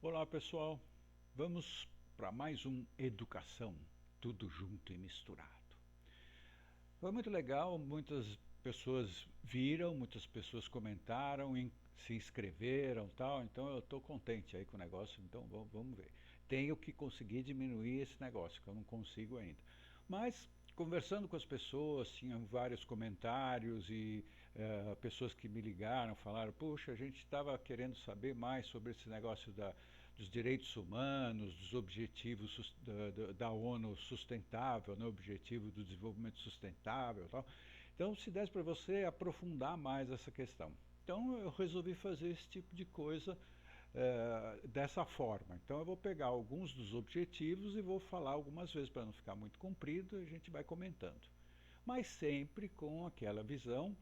Olá pessoal, vamos para mais um Educação, tudo junto e misturado. Foi muito legal, muitas pessoas viram, muitas pessoas comentaram, se inscreveram tal, então eu estou contente aí com o negócio, então vamos ver. Tenho que conseguir diminuir esse negócio, que eu não consigo ainda. Mas conversando com as pessoas, tinham vários comentários e pessoas que me ligaram, falaram, puxa, a gente estava querendo saber mais sobre esse negócio dos direitos humanos, dos objetivos da ONU sustentável, né, objetivo do desenvolvimento sustentável e tal. Então, se desse para você aprofundar mais essa questão. Então, eu resolvi fazer esse tipo de coisa dessa forma. Então eu vou pegar alguns dos objetivos e vou falar algumas vezes para não ficar muito comprido, a gente vai comentando. Mas sempre com aquela visão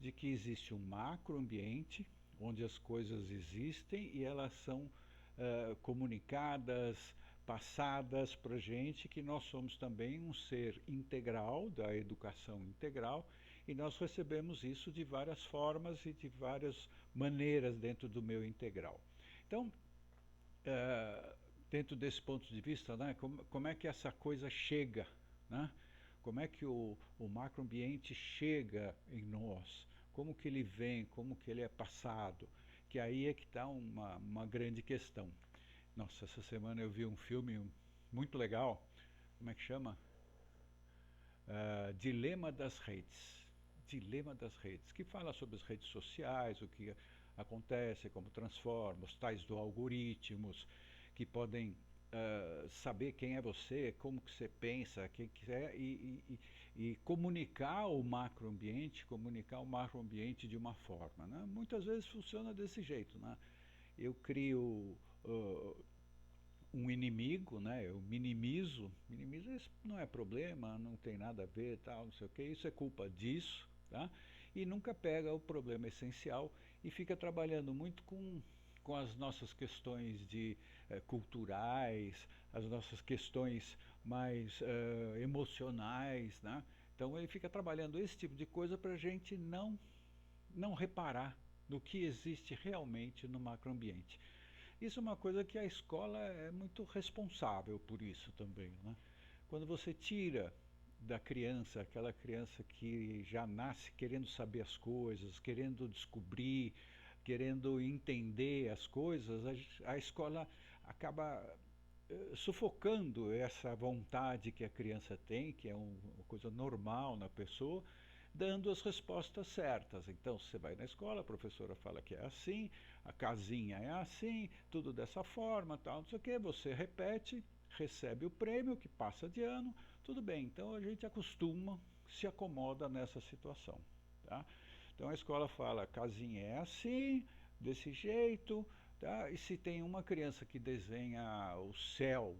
de que existe um macroambiente onde as coisas existem e elas são comunicadas, passadas para a gente, que nós somos também um ser integral, da educação integral, e nós recebemos isso de várias formas e de várias maneiras dentro do meu integral. Então, dentro desse ponto de vista, né, como é que essa coisa chega, né? Como é que o macroambiente chega em nós, como que ele vem, como que ele é passado, que aí é que está uma grande questão. Nossa, essa semana eu vi um filme muito legal, como é que chama? Dilema das Redes. Dilema das Redes, que fala sobre as redes sociais, o que acontece, como transforma, os tais do algoritmos, que podem saber quem é você, como que você pensa, quem que é, e comunicar o macroambiente de uma forma. Né? Muitas vezes funciona desse jeito. Né? Eu crio um inimigo, né? Eu minimizo, isso não é problema, não tem nada a ver, tal, não sei o que, isso é culpa disso, tá? E nunca pega o problema essencial e fica trabalhando muito com as nossas questões culturais, as nossas questões mais emocionais, né? Então ele fica trabalhando esse tipo de coisa para a gente não reparar no que existe realmente no macroambiente. Isso é uma coisa que a escola é muito responsável por isso também. Né? Quando você tira da criança, aquela criança que já nasce querendo saber as coisas, querendo descobrir, querendo entender as coisas, a escola acaba sufocando essa vontade que a criança tem, que é uma coisa normal na pessoa, dando as respostas certas. Então você vai na escola, a professora fala que é assim, a casinha é assim, tudo dessa forma, tal, não sei o que, você repete, recebe o prêmio, que passa de ano, tudo bem. Então a gente acostuma, se acomoda nessa situação. Tá? Então a escola fala, a casinha é assim, desse jeito, tá? E se tem uma criança que desenha o céu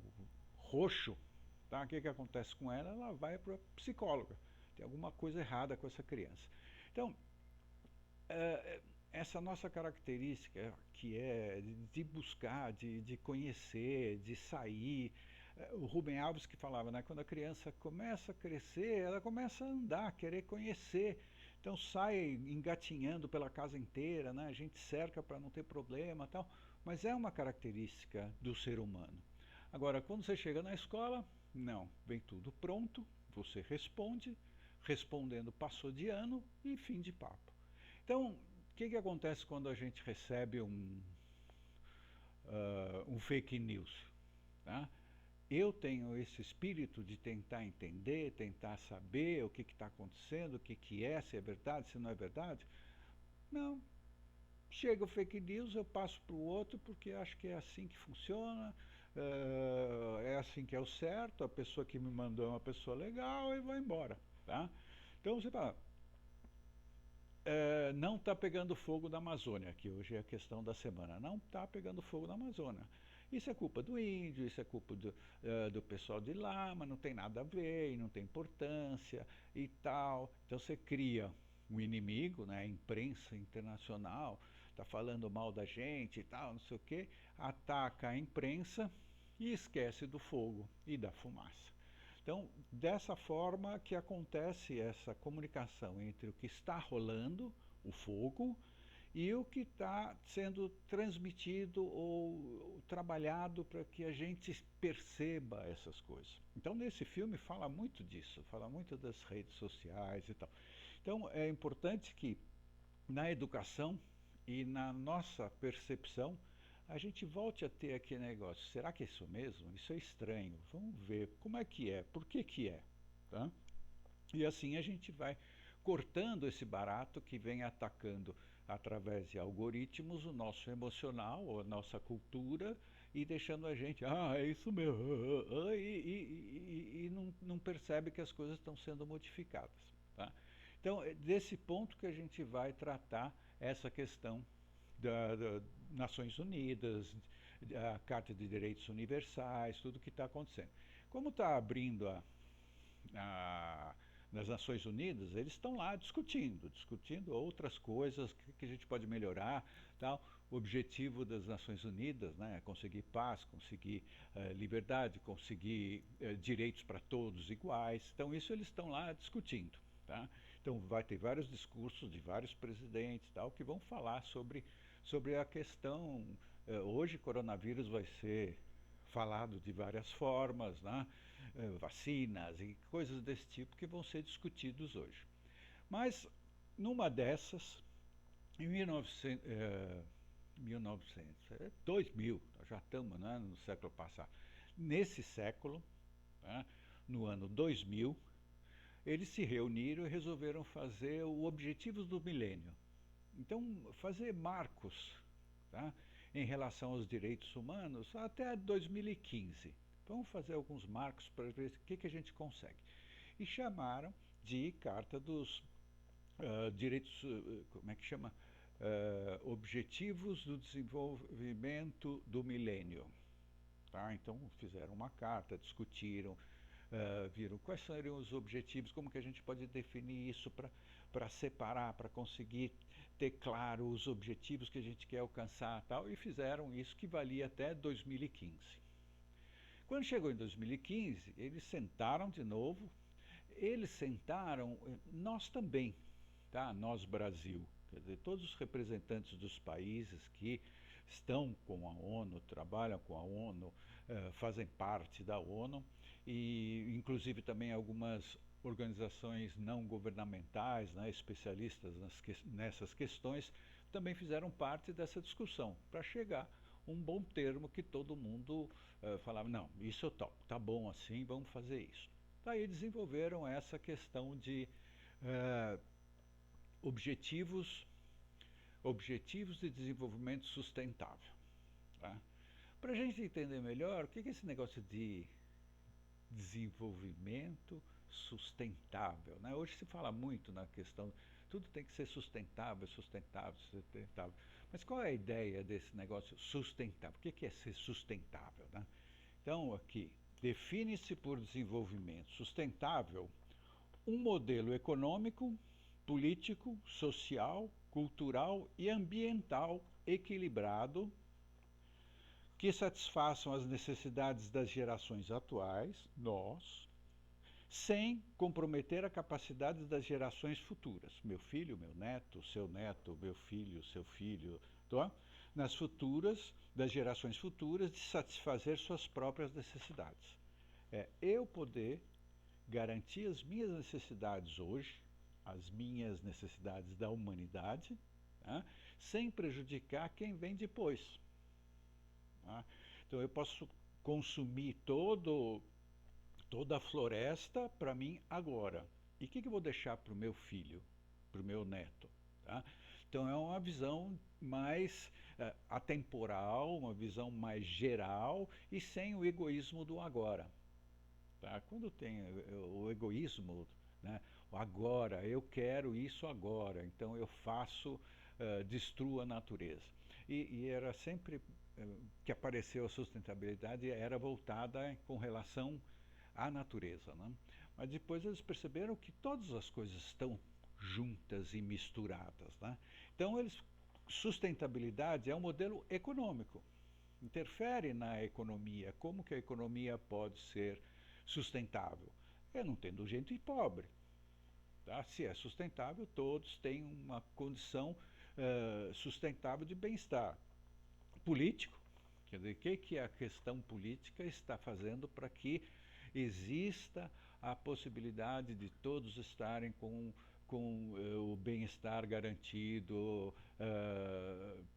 roxo, tá? O que, que acontece com ela? Ela vai para a psicóloga. Tem alguma coisa errada com essa criança. Então, essa nossa característica que é de buscar, de conhecer, de sair. O Rubem Alves que falava, né, quando a criança começa a crescer, ela começa a andar, querer conhecer. Então sai engatinhando pela casa inteira, né, a gente cerca para não ter problema tal, mas é uma característica do ser humano. Agora, quando você chega na escola, não, vem tudo pronto, você responde, respondendo passou de ano e fim de papo. Então, o que acontece quando a gente recebe um fake news? Tá? Eu tenho esse espírito de tentar entender, tentar saber o que está acontecendo, o que é, se é verdade, se não é verdade. Não. Chega o fake news, eu passo para o outro porque acho que é assim que funciona, é assim que é o certo, a pessoa que me mandou é uma pessoa legal e vai embora. Tá? Então você fala, não está pegando fogo na Amazônia, que hoje é a questão da semana. Não está pegando fogo na Amazônia. Isso é culpa do índio, isso é culpa do pessoal de lá, mas não tem nada a ver, e não tem importância e tal. Então você cria um inimigo, né? A imprensa internacional está falando mal da gente e tal, não sei o quê, ataca a imprensa e esquece do fogo e da fumaça. Então, dessa forma que acontece essa comunicação entre o que está rolando, o fogo, e o que está sendo transmitido ou trabalhado para que a gente perceba essas coisas. Então, nesse filme fala muito disso, fala muito das redes sociais e tal. Então, é importante que na educação e na nossa percepção a gente volte a ter aquele negócio. Será que é isso mesmo? Isso é estranho. Vamos ver como é que é, por que é, tá? E assim a gente vai cortando esse barato que vem atacando através de algoritmos o nosso emocional, a nossa cultura e deixando a gente, é isso mesmo, e não percebe que as coisas estão sendo modificadas. Tá? Então, é desse ponto que a gente vai tratar essa questão da Nações Unidas, a Carta de Direitos Universais, tudo que está acontecendo. Como está abrindo a nas Nações Unidas, eles estão lá discutindo outras coisas que a gente pode melhorar, tal. O objetivo das Nações Unidas, né, é conseguir paz, conseguir liberdade, conseguir direitos para todos iguais. Então isso eles estão lá discutindo, tá? Então vai ter vários discursos de vários presidentes, tal, que vão falar sobre a questão. Hoje, coronavírus vai ser falado de várias formas, né? Vacinas e coisas desse tipo que vão ser discutidos hoje. Mas, numa dessas, em 2000, nós já estamos, né, no século passado, nesse século, né, no ano 2000, eles se reuniram e resolveram fazer o Objetivos do Milênio. Então, fazer marcos, tá, em relação aos direitos humanos até 2015. Vamos fazer alguns marcos para ver o que a gente consegue. E chamaram de Carta dos Direitos, como é que chama? Objetivos do Desenvolvimento do Milênio. Tá? Então fizeram uma carta, discutiram, viram quais seriam os objetivos, como que a gente pode definir isso para separar, para conseguir ter claro os objetivos que a gente quer alcançar tal, e fizeram isso que valia até 2015. Quando chegou em 2015, eles sentaram de novo, nós também, tá? Nós Brasil, quer dizer, todos os representantes dos países que estão com a ONU, trabalham com a ONU, fazem parte da ONU, e inclusive também algumas organizações não governamentais, né, especialistas nessas questões, também fizeram parte dessa discussão, para chegar um bom termo que todo mundo falava, não, isso eu topo, tá bom assim, vamos fazer isso. Daí desenvolveram essa questão de objetivos, objetivos de desenvolvimento sustentável. Tá? Para a gente entender melhor, o que é esse negócio de desenvolvimento sustentável? Né? Hoje se fala muito na questão, tudo tem que ser sustentável, sustentável, sustentável. Mas qual é a ideia desse negócio sustentável? O que é ser sustentável? Né? Então, aqui, define-se por desenvolvimento sustentável um modelo econômico, político, social, cultural e ambiental equilibrado que satisfaçam as necessidades das gerações atuais, nós, sem comprometer a capacidade das gerações futuras, meu filho, meu neto, meu filho, seu filho, tá? Nas futuras, das gerações futuras, de satisfazer suas próprias necessidades. É eu poder garantir as minhas necessidades hoje, as minhas necessidades da humanidade, tá? Sem prejudicar quem vem depois. Tá? Então eu posso consumir toda a floresta para mim agora. E o que eu vou deixar para o meu filho, para o meu neto? Tá? Então é uma visão mais atemporal, uma visão mais geral e sem o egoísmo do agora. Tá? Quando tem o egoísmo, né? O agora, eu quero isso agora, então eu faço, destruo a natureza. E era sempre que apareceu a sustentabilidade, era voltada com relação à natureza. Né? Mas depois eles perceberam que todas as coisas estão juntas e misturadas. Né? Então, sustentabilidade é um modelo econômico, interfere na economia. Como que a economia pode ser sustentável? É não tendo gente pobre. Tá? Se é sustentável, todos têm uma condição sustentável de bem-estar político. Quer dizer, o que a questão política está fazendo para que exista a possibilidade de todos estarem com o bem-estar garantido,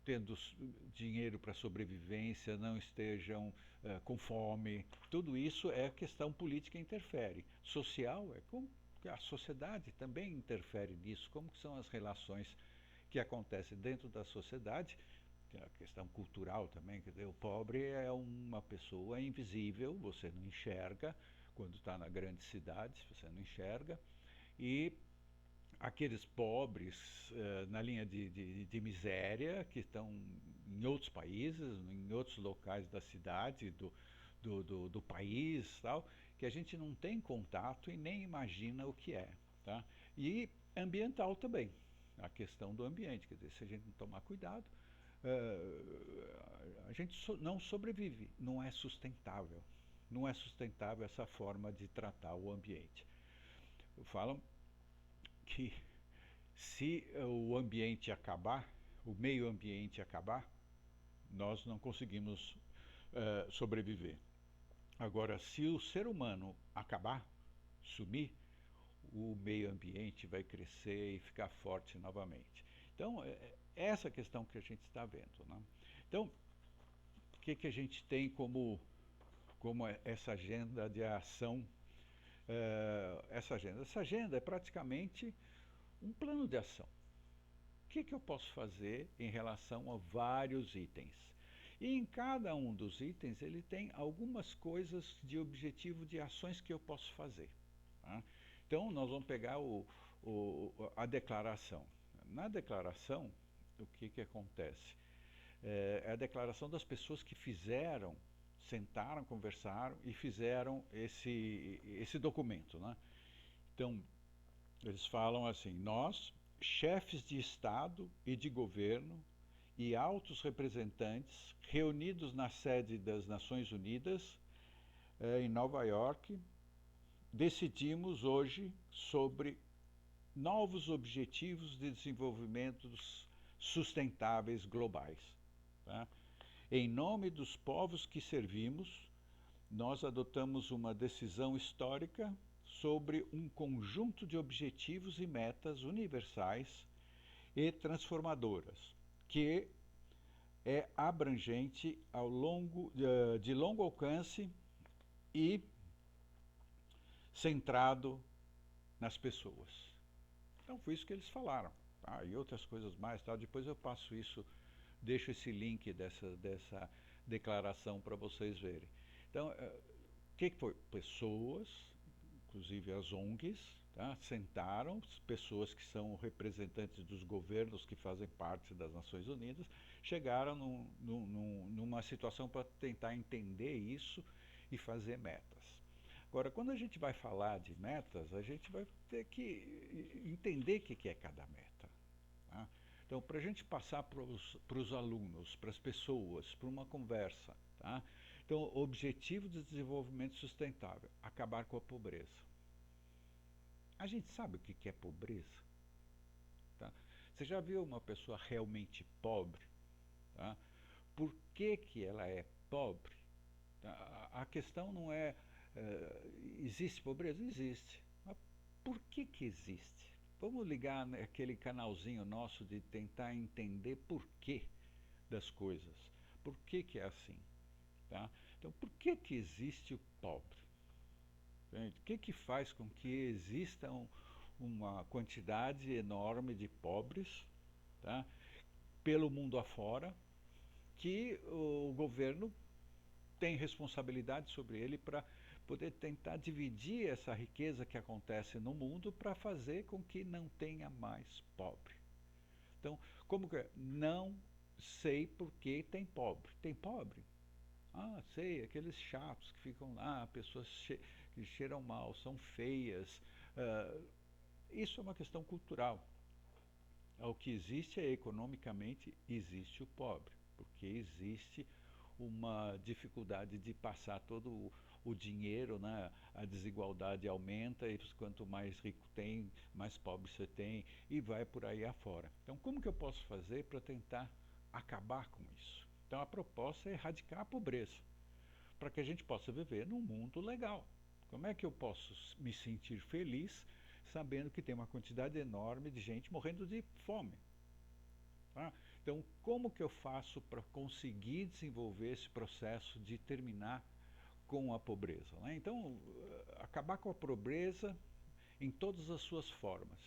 tendo dinheiro para sobrevivência, não estejam com fome. Tudo isso é a questão política que interfere. Social é como a sociedade também interfere nisso, como que são as relações que acontecem dentro da sociedade. Tem a questão cultural também, quer dizer, o pobre é uma pessoa invisível, você não enxerga, quando está na grande cidade, você não enxerga, e aqueles pobres na linha de miséria que estão em outros países, em outros locais da cidade, do país, tal, que a gente não tem contato e nem imagina o que é. Tá? E ambiental também, a questão do ambiente, quer dizer, se a gente não tomar cuidado, a gente não sobrevive, não é sustentável. Não é sustentável essa forma de tratar o ambiente. Falam que se o ambiente acabar, o meio ambiente acabar, nós não conseguimos sobreviver. Agora, se o ser humano acabar, sumir, o meio ambiente vai crescer e ficar forte novamente. Então, é essa questão que a gente está vendo. Né? Então, o que a gente tem como essa agenda de ação? Essa agenda é praticamente um plano de ação. O que eu posso fazer em relação a vários itens? E em cada um dos itens ele tem algumas coisas de objetivo de ações que eu posso fazer. Tá? Então nós vamos pegar a declaração. Na declaração, o que acontece? É a declaração das pessoas que fizeram, sentaram, conversaram e fizeram esse documento. Né? Então, eles falam assim: nós, chefes de Estado e de governo e altos representantes reunidos na sede das Nações Unidas, em Nova York, decidimos hoje sobre novos objetivos de desenvolvimento sustentáveis globais. Tá? Em nome dos povos que servimos, nós adotamos uma decisão histórica sobre um conjunto de objetivos e metas universais e transformadoras, que é abrangente de longo alcance e centrado nas pessoas. Então foi isso que eles falaram. Tá? E outras coisas mais. Tá? Depois eu passo isso, deixo esse link dessa declaração para vocês verem. Então, o que foi? Pessoas, inclusive as ONGs, tá? Sentaram, pessoas que são representantes dos governos que fazem parte das Nações Unidas, chegaram numa situação para tentar entender isso e fazer metas. Agora, quando a gente vai falar de metas, a gente vai ter que entender o que é cada meta. Tá? Então, para a gente passar para os alunos, para as pessoas, para uma conversa, tá? Então, objetivo de desenvolvimento sustentável, acabar com a pobreza. A gente sabe o que é pobreza? Tá? Você já viu uma pessoa realmente pobre? Tá? Por que ela é pobre? Tá? A questão não é, existe pobreza? Existe. Mas por que existe? Vamos ligar aquele canalzinho nosso de tentar entender porquê das coisas. Por que é assim? Tá? Então, por que existe o pobre? O que faz com que exista uma quantidade enorme de pobres, tá? Pelo mundo afora, que o governo tem responsabilidade sobre ele para poder tentar dividir essa riqueza que acontece no mundo para fazer com que não tenha mais pobre. Então, como que é? Não sei por que tem pobre. Tem pobre? Ah, sei, aqueles chatos que ficam lá, pessoas que cheiram mal, são feias. Isso é uma questão cultural. O que existe é, economicamente, existe o pobre, porque existe uma dificuldade de passar todo o dinheiro, né, a desigualdade aumenta, e quanto mais rico tem, mais pobre você tem, e vai por aí afora. Então, como que eu posso fazer para tentar acabar com isso? Então, a proposta é erradicar a pobreza, para que a gente possa viver num mundo legal. Como é que eu posso me sentir feliz sabendo que tem uma quantidade enorme de gente morrendo de fome? Tá? Então, como que eu faço para conseguir desenvolver esse processo de terminar com a pobreza? Né? Então, acabar com a pobreza em todas as suas formas.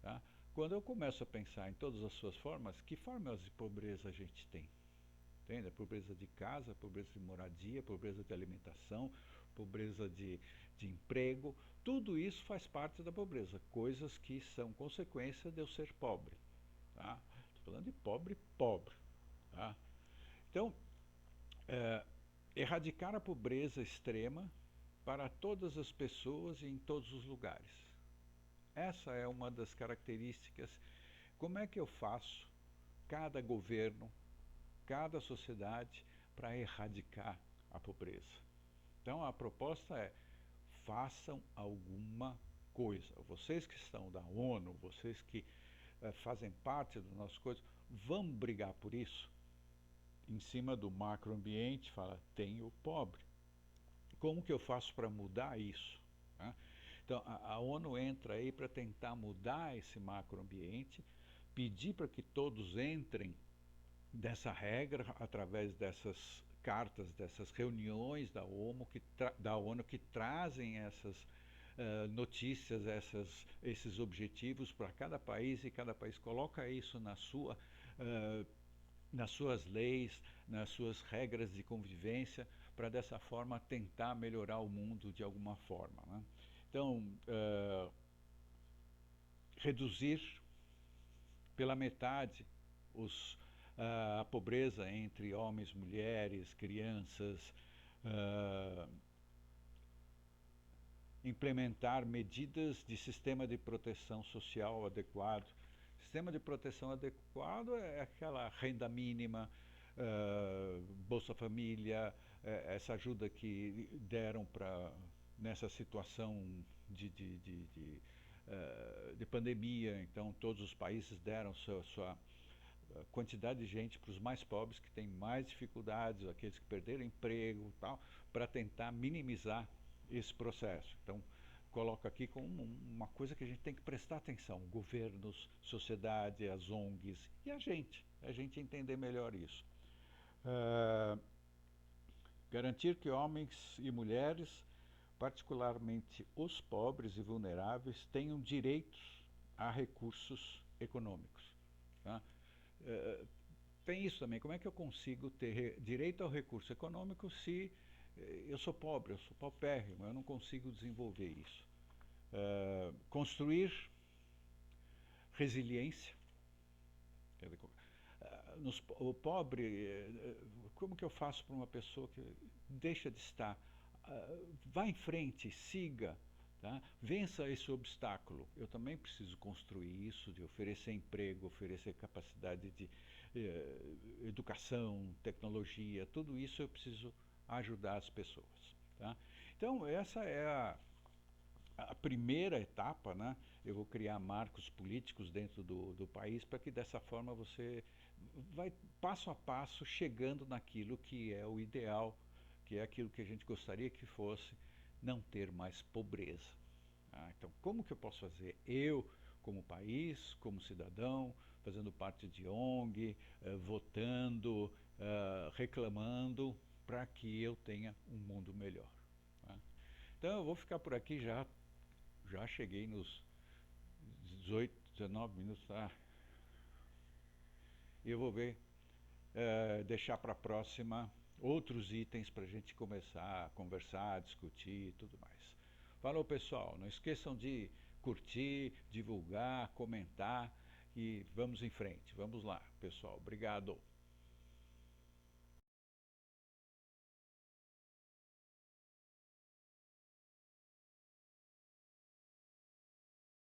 Tá? Quando eu começo a pensar em todas as suas formas, que formas de pobreza a gente tem? Entende? Pobreza de casa, pobreza de moradia, pobreza de alimentação, pobreza de emprego, tudo isso faz parte da pobreza, coisas que são consequência de eu ser pobre. Tá? Estou falando de pobre, pobre. Tá? Então, erradicar a pobreza extrema para todas as pessoas e em todos os lugares. Essa é uma das características. Como é que eu faço, cada governo, cada sociedade, para erradicar a pobreza? Então a proposta é: façam alguma coisa. Vocês que estão da ONU, vocês que fazem parte do nosso coisa, vamos brigar por isso? Em cima do macroambiente, fala, tem o pobre. Como que eu faço para mudar isso? Né? Então a ONU entra aí para tentar mudar esse macroambiente, pedir para que todos entrem dessa regra através dessas cartas, dessas reuniões da ONU que trazem essas notícias, esses objetivos para cada país, e cada país coloca isso nas suas leis, nas suas regras de convivência, para dessa forma tentar melhorar o mundo de alguma forma. Né? Então, reduzir pela metade a pobreza entre homens, mulheres, crianças, implementar medidas de sistema de proteção social adequado. Sistema de proteção adequado é aquela renda mínima, Bolsa Família, essa ajuda que deram nessa situação de pandemia. Então, todos os países deram sua quantidade de gente para os mais pobres, que têm mais dificuldades, aqueles que perderam emprego, tal, para tentar minimizar esse processo. Então, coloco aqui como uma coisa que a gente tem que prestar atenção: governos, sociedade, as ONGs e a gente entender melhor isso. Garantir que homens e mulheres, particularmente os pobres e vulneráveis, tenham direitos a recursos econômicos. Tá? Tem isso também. Como é que eu consigo ter direito ao recurso econômico se eu sou pobre, eu sou paupérrimo, eu não consigo desenvolver isso? Construir resiliência. O pobre, como que eu faço para uma pessoa que deixa de estar? Vá em frente, siga. Tá? Vença esse obstáculo. Eu também preciso construir isso, de oferecer emprego, oferecer capacidade de educação, tecnologia, tudo isso eu preciso ajudar as pessoas. Tá? Então, essa é a primeira etapa, né? Eu vou criar marcos políticos dentro do país para que dessa forma você vai passo a passo chegando naquilo que é o ideal, que é aquilo que a gente gostaria que fosse, não ter mais pobreza. Então, como que eu posso fazer? Eu, como país, como cidadão, fazendo parte de ONG, votando, reclamando, para que eu tenha um mundo melhor. Tá? Então, eu vou ficar por aqui, já cheguei nos 18, 19 minutos. E eu vou deixar para a próxima outros itens para a gente começar a conversar, discutir e tudo mais. Falou, pessoal. Não esqueçam de curtir, divulgar, comentar, e vamos em frente. Vamos lá, pessoal. Obrigado.